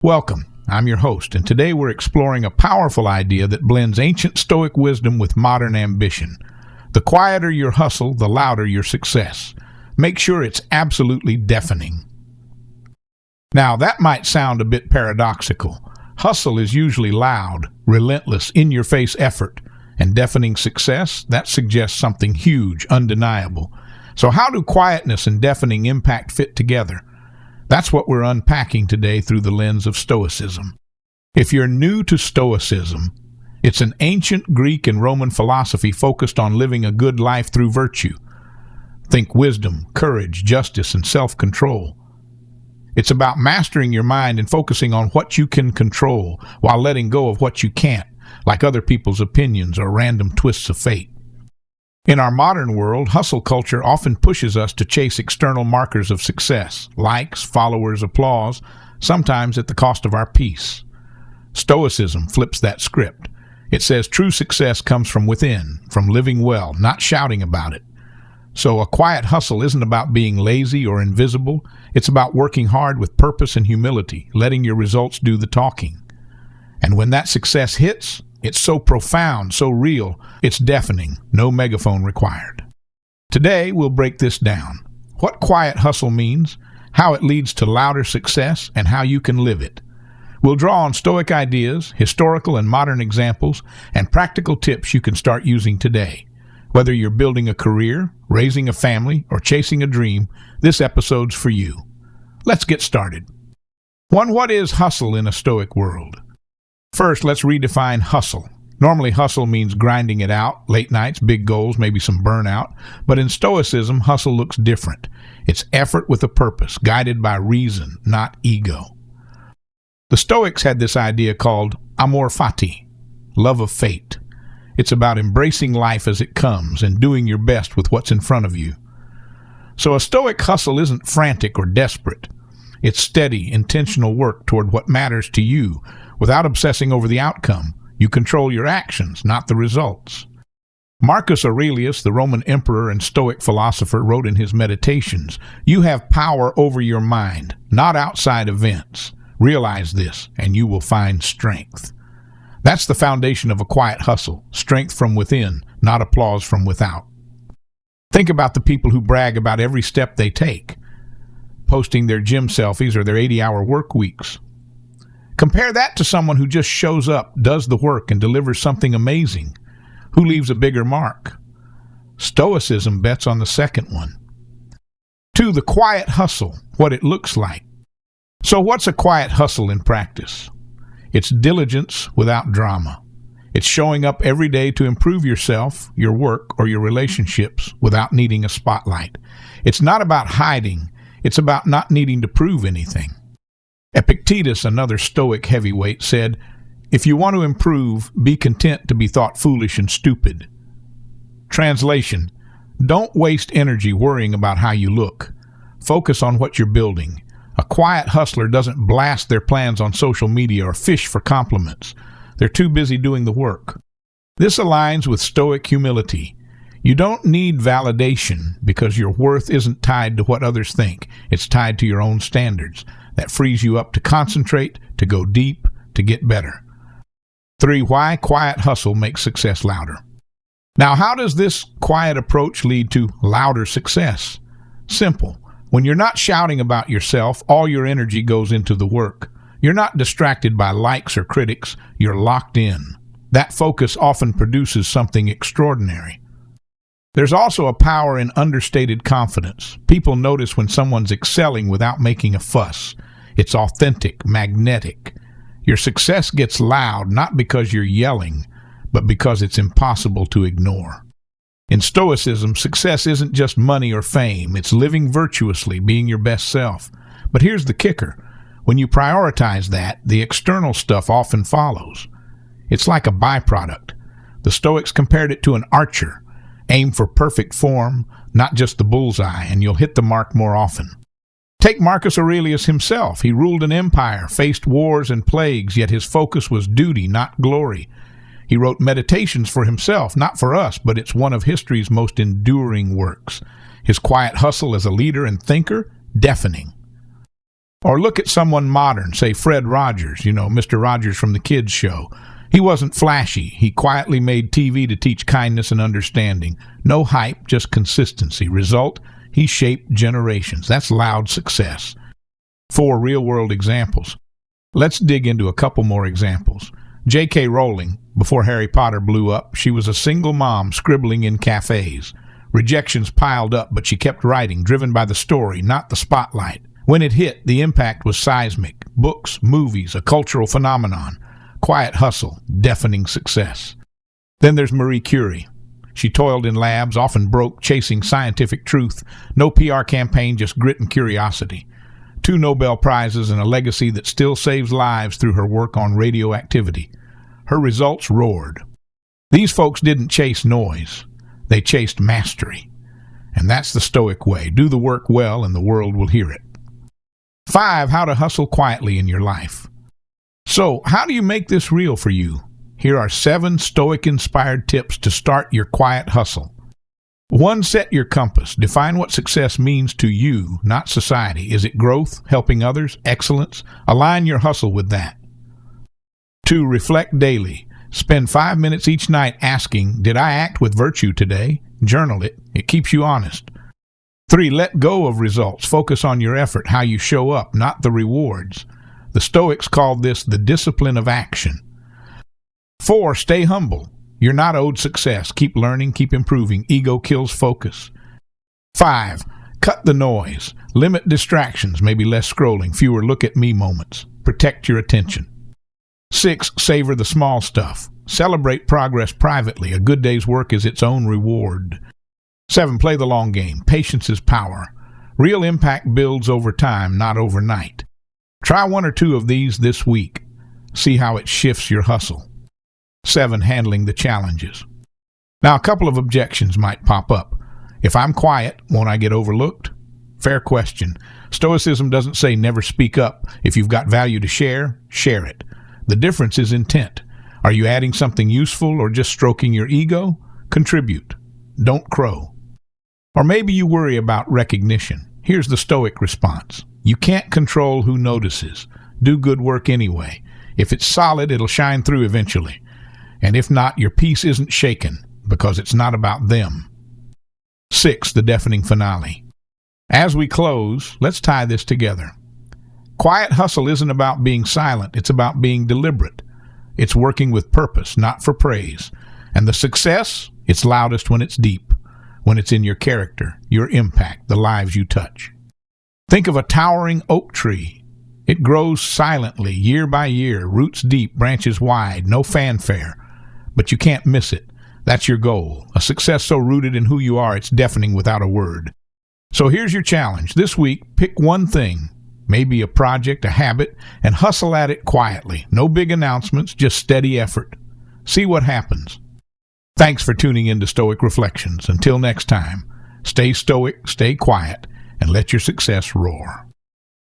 Welcome, I'm your host, and today we're exploring a powerful idea that blends ancient Stoic wisdom with modern ambition. The quieter your hustle, the louder your success. Make sure it's absolutely deafening. Now, that might sound a bit paradoxical. Hustle is usually loud, relentless, in-your-face effort, and deafening success, that suggests something huge, undeniable. So how do quietness and deafening impact fit together? That's what we're unpacking today through the lens of Stoicism. If you're new to Stoicism, it's an ancient Greek and Roman philosophy focused on living a good life through virtue. Think wisdom, courage, justice, and self-control. It's about mastering your mind and focusing on what you can control while letting go of what you can't, like other people's opinions or random twists of fate. In our modern world, hustle culture often pushes us to chase external markers of success, likes, followers, applause, sometimes at the cost of our peace. Stoicism flips that script. It says true success comes from within, from living well, not shouting about it. So a quiet hustle isn't about being lazy or invisible. It's about working hard with purpose and humility, letting your results do the talking. And when that success hits, it's so profound, so real, it's deafening, no megaphone required. Today, we'll break this down. What quiet hustle means, how it leads to louder success, and how you can live it. We'll draw on Stoic ideas, historical and modern examples, and practical tips you can start using today. Whether you're building a career, raising a family, or chasing a dream, this episode's for you. Let's get started. 1. What is hustle in a Stoic world? First, let's redefine hustle. Normally, hustle means grinding it out, late nights, big goals, maybe some burnout. But in Stoicism, hustle looks different. It's effort with a purpose, guided by reason, not ego. The Stoics had this idea called amor fati, love of fate. It's about embracing life as it comes and doing your best with what's in front of you. So a Stoic hustle isn't frantic or desperate. It's steady, intentional work toward what matters to you, without obsessing over the outcome. You control your actions, not the results. Marcus Aurelius, the Roman emperor and Stoic philosopher, wrote in his Meditations, "You have power over your mind, not outside events. Realize this, and you will find strength." That's the foundation of a quiet hustle, strength from within, not applause from without. Think about the people who brag about every step they take, posting their gym selfies or their 80-hour work weeks. Compare that to someone who just shows up, does the work, and delivers something amazing. Who leaves a bigger mark? Stoicism bets on the second one. 2. The quiet hustle, what it looks like. So what's a quiet hustle in practice? It's diligence without drama. It's showing up every day to improve yourself, your work, or your relationships without needing a spotlight. It's not about hiding. It's about not needing to prove anything. Epictetus, another Stoic heavyweight, said, "If you want to improve, be content to be thought foolish and stupid." Translation: don't waste energy worrying about how you look. Focus on what you're building. A quiet hustler doesn't blast their plans on social media or fish for compliments. They're too busy doing the work. This aligns with Stoic humility. You don't need validation because your worth isn't tied to what others think. It's tied to your own standards. That frees you up to concentrate, to go deep, to get better. 3. Why quiet hustle makes success louder. Now, how does this quiet approach lead to louder success? Simple. When you're not shouting about yourself, all your energy goes into the work. You're not distracted by likes or critics. You're locked in. That focus often produces something extraordinary. There's also a power in understated confidence. People notice when someone's excelling without making a fuss. It's authentic, magnetic. Your success gets loud not because you're yelling, but because it's impossible to ignore. In Stoicism, success isn't just money or fame. It's living virtuously, being your best self. But here's the kicker. When you prioritize that, the external stuff often follows. It's like a byproduct. The Stoics compared it to an archer. Aim for perfect form, not just the bullseye, and you'll hit the mark more often. Take Marcus Aurelius himself. He ruled an empire, faced wars and plagues, yet his focus was duty, not glory. He wrote Meditations for himself, not for us, but it's one of history's most enduring works. His quiet hustle as a leader and thinker, deafening. Or look at someone modern, say Fred Rogers, Mr. Rogers from the kids' show. He wasn't flashy. He quietly made TV to teach kindness and understanding. No hype, just consistency. Result, he shaped generations. That's loud success. 4 real-world examples. Let's dig into a couple more examples. J.K. Rowling, before Harry Potter blew up, she was a single mom scribbling in cafes. Rejections piled up, but she kept writing, driven by the story, not the spotlight. When it hit, the impact was seismic. Books, movies, a cultural phenomenon. Quiet hustle, deafening success. Then there's Marie Curie. She toiled in labs, often broke, chasing scientific truth. No PR campaign, just grit and curiosity. 2 Nobel Prizes and a legacy that still saves lives through her work on radioactivity. Her results roared. These folks didn't chase noise. They chased mastery. And that's the Stoic way. Do the work well and the world will hear it. 5, how to hustle quietly in your life. So, how do you make this real for you? Here are 7 Stoic-inspired tips to start your quiet hustle. 1, set your compass. Define what success means to you, not society. Is it growth, helping others, excellence? Align your hustle with that. 2, reflect daily. Spend 5 minutes each night asking, did I act with virtue today? Journal it. It keeps you honest. 3, let go of results. Focus on your effort, how you show up, not the rewards. The Stoics called this the discipline of action. 4, stay humble. You're not owed success. Keep learning, keep improving. Ego kills focus. 5, cut the noise. Limit distractions, maybe less scrolling, fewer look-at-me moments. Protect your attention. 6, savor the small stuff. Celebrate progress privately. A good day's work is its own reward. 7, play the long game. Patience is power. Real impact builds over time, not overnight. Try 1 or 2 of these this week. See how it shifts your hustle. 7, handling the challenges. Now, a couple of objections might pop up. If I'm quiet, won't I get overlooked? Fair question. Stoicism doesn't say never speak up. If you've got value to share, share it. The difference is intent. Are you adding something useful or just stroking your ego? Contribute. Don't crow. Or maybe you worry about recognition. Here's the Stoic response. You can't control who notices. Do good work anyway. If it's solid, it'll shine through eventually. And if not, your peace isn't shaken, because it's not about them. 6, the deafening finale. As we close, let's tie this together. Quiet hustle isn't about being silent. It's about being deliberate. It's working with purpose, not for praise. And the success, it's loudest when it's deep, when it's in your character, your impact, the lives you touch. Think of a towering oak tree. It grows silently, year by year, roots deep, branches wide, no fanfare. But you can't miss it. That's your goal. A success so rooted in who you are, it's deafening without a word. So here's your challenge. This week, pick one thing, maybe a project, a habit, and hustle at it quietly. No big announcements, just steady effort. See what happens. Thanks for tuning in to Stoic Reflections. Until next time, stay stoic, stay quiet, and let your success roar.